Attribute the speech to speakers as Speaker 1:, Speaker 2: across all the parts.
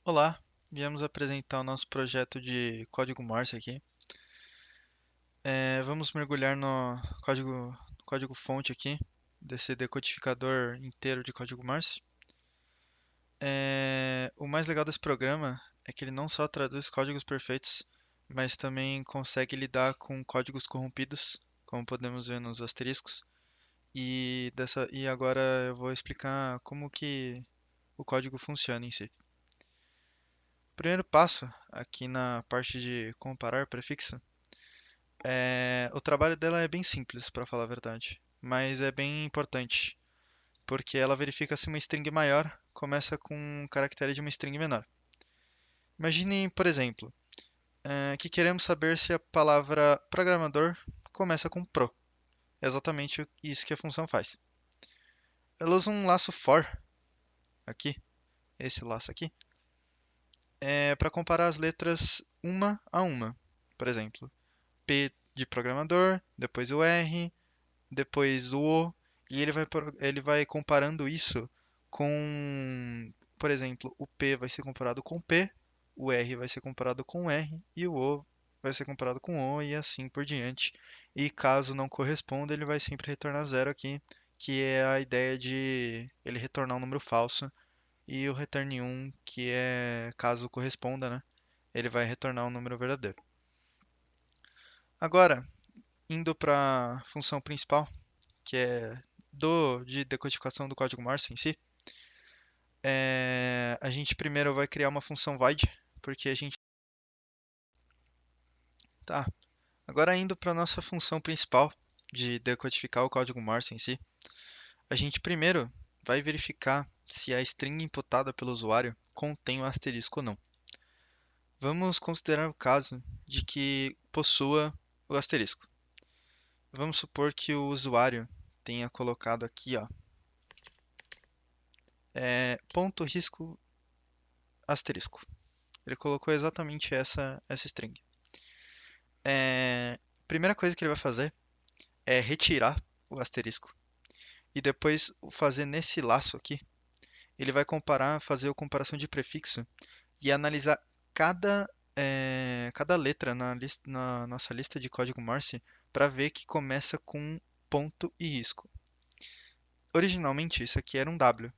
Speaker 1: Olá, viemos apresentar o nosso projeto de código Morse aqui. Vamos mergulhar no código-fonte aqui, desse decodificador inteiro de código Morse. O mais legal desse programa é que ele não só traduz códigos perfeitos, mas também consegue lidar com códigos corrompidos, como podemos ver nos asteriscos. E agora eu vou explicar como que o código funciona em si. O primeiro passo, aqui na parte de comparar prefixo, o trabalho dela é bem simples, para falar a verdade, mas é bem importante, porque ela verifica se uma string maior começa com um caractere de uma string menor. Imagine, por exemplo, que queremos saber se a palavra programador começa com pro. É exatamente isso que a função faz. Ela usa um laço for, aqui, esse laço aqui, para comparar as letras uma a uma. Por exemplo, P de programador, depois o R, depois o O, e ele vai comparando isso com, por exemplo, o P vai ser comparado com P, o R vai ser comparado com R e o O vai ser comparado com O e assim por diante. E caso não corresponda, ele vai sempre retornar zero aqui, que é a ideia de ele retornar um número falso, e o return 1, que é caso corresponda, né? Ele vai retornar um número verdadeiro. Agora, indo para a função principal, que é de decodificação do código Morse em si, a gente primeiro vai criar uma função void, porque a gente tá. Agora indo para nossa função principal de decodificar o código Morse em si, a gente primeiro vai verificar se a string imputada pelo usuário contém o asterisco ou não. Vamos considerar o caso de que possua o asterisco. Vamos supor que o usuário tenha colocado aqui, ó, ponto risco asterisco. Ele colocou exatamente essa string. Primeira coisa que ele vai fazer é retirar o asterisco e depois fazer nesse laço aqui. Ele vai fazer a comparação de prefixo e analisar cada letra na nossa lista de código Morse para ver que começa com ponto e risco. Originalmente isso aqui era um W,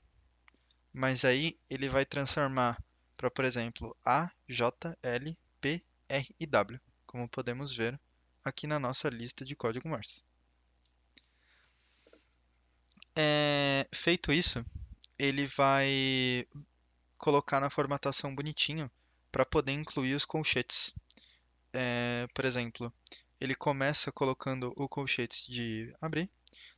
Speaker 1: mas aí ele vai transformar para, por exemplo, A, J, L, P, R e W, como podemos ver aqui na nossa lista de código Morse. Feito isso, ele vai colocar na formatação bonitinho para poder incluir os colchetes. Por exemplo, ele começa colocando o colchete de abrir,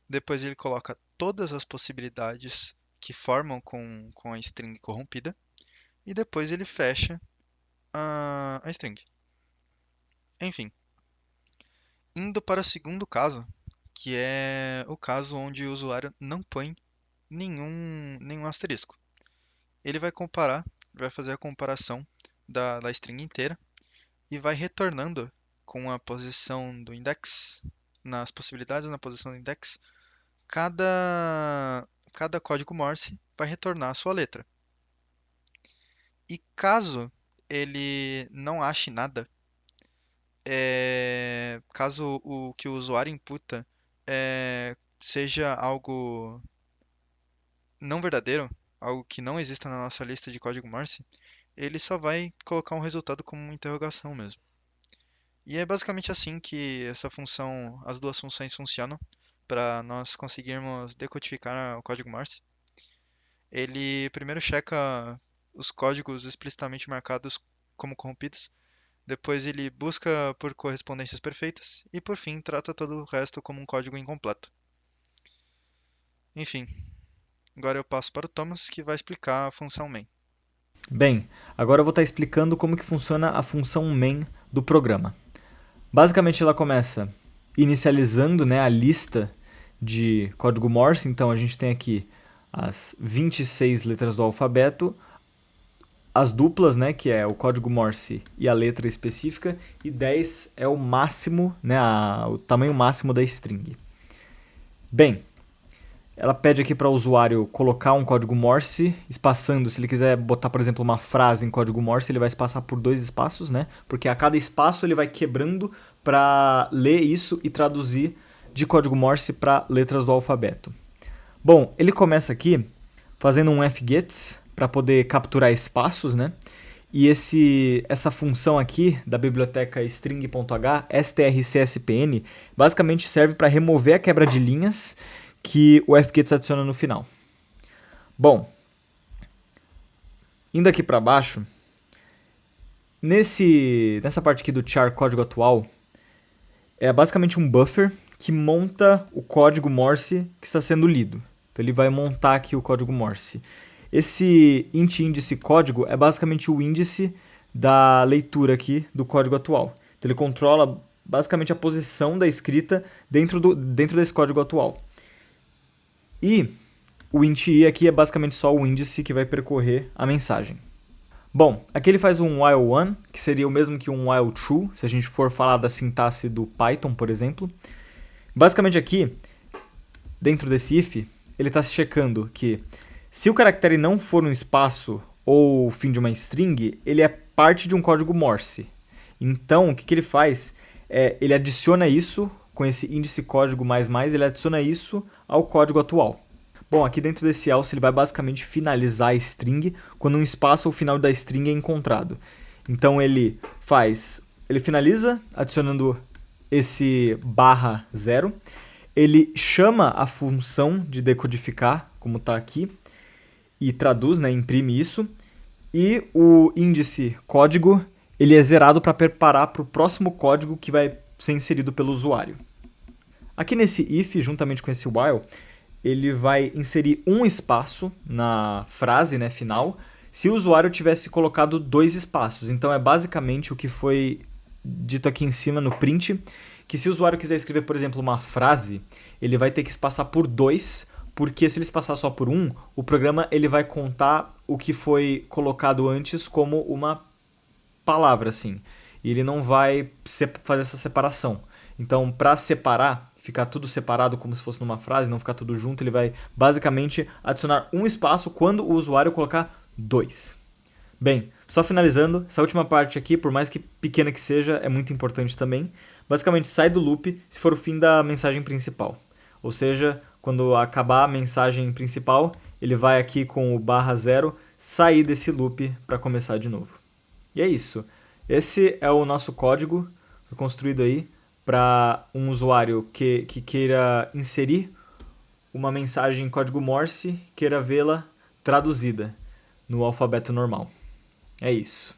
Speaker 1: depois ele coloca todas as possibilidades que formam com a string corrompida, e depois ele fecha a string. Enfim, indo para o segundo caso, que é o caso onde o usuário não põe nenhum asterisco. Ele vai fazer a comparação da string inteira e vai retornando com a posição do index, nas possibilidades na posição do index, cada código Morse vai retornar a sua letra. E caso ele não ache nada, caso o que o usuário imputa seja algo não verdadeiro, algo que não exista na nossa lista de código Morse, ele só vai colocar um resultado como uma interrogação mesmo. E é basicamente assim que as duas funções funcionam para nós conseguirmos decodificar o código Morse. Ele primeiro checa os códigos explicitamente marcados como corrompidos, depois ele busca por correspondências perfeitas e por fim trata todo o resto como um código incompleto. Enfim, agora eu passo para o Thomas que vai explicar a função main.
Speaker 2: Bem, agora eu vou estar explicando como que funciona a função main do programa. Basicamente ela começa inicializando, né, a lista de código Morse, então a gente tem aqui as 26 letras do alfabeto, as duplas, né, que é o código Morse e a letra específica, e 10 é o máximo, né, o tamanho máximo da string. Bem, ela pede aqui para o usuário colocar um código Morse, espaçando. Se ele quiser botar, por exemplo, uma frase em código Morse, ele vai espaçar por 2 espaços, né? Porque a cada espaço ele vai quebrando para ler isso e traduzir de código Morse para letras do alfabeto. Bom, ele começa aqui fazendo um fgets para poder capturar espaços, né? E essa função aqui da biblioteca string.h, strcspn, basicamente serve para remover a quebra de linhas que o fgets adiciona no final. Bom, indo aqui para baixo, nessa parte aqui do char código atual, é basicamente um buffer que monta o código Morse que está sendo lido. Então ele vai montar aqui o código Morse. Esse int índice código é basicamente o índice da leitura aqui do código atual. Então ele controla basicamente a posição da escrita dentro desse código atual. E o int i aqui é basicamente só o índice que vai percorrer a mensagem. Bom, aqui ele faz um while one, que seria o mesmo que um while true, se a gente for falar da sintaxe do Python, por exemplo. Basicamente aqui, dentro desse if, ele está checando que se o caractere não for um espaço ou fim de uma string, ele é parte de um código Morse. Então, o que ele faz é, ele adiciona isso, com esse índice código ++, ele adiciona isso ao código atual. Bom, aqui dentro desse else ele vai basicamente finalizar a string quando um espaço ou final da string é encontrado. Então ele finaliza adicionando esse /0, ele chama a função de decodificar, como está aqui, e traduz, né, imprime isso, e o índice código ele é zerado para preparar para o próximo código que vai ser inserido pelo usuário. Aqui nesse if, juntamente com esse while, ele vai inserir um espaço na frase, né, final, se o usuário tivesse colocado 2 espaços. Então é basicamente o que foi dito aqui em cima no print, que se o usuário quiser escrever, por exemplo, uma frase, ele vai ter que espaçar por 2, porque se ele espaçar só por 1, o programa ele vai contar o que foi colocado antes como uma palavra, assim. E ele não vai fazer essa separação. Então, para separar, ficar tudo separado como se fosse numa frase, não ficar tudo junto, ele vai basicamente adicionar um espaço quando o usuário colocar 2. Bem, só finalizando, essa última parte aqui, por mais que pequena que seja, é muito importante também. Basicamente, sai do loop se for o fim da mensagem principal. Ou seja, quando acabar a mensagem principal, ele vai aqui com o /0 sair desse loop para começar de novo. E é isso. Esse é o nosso código construído aí para um usuário que queira inserir uma mensagem em código Morse, queira vê-la traduzida no alfabeto normal. É isso.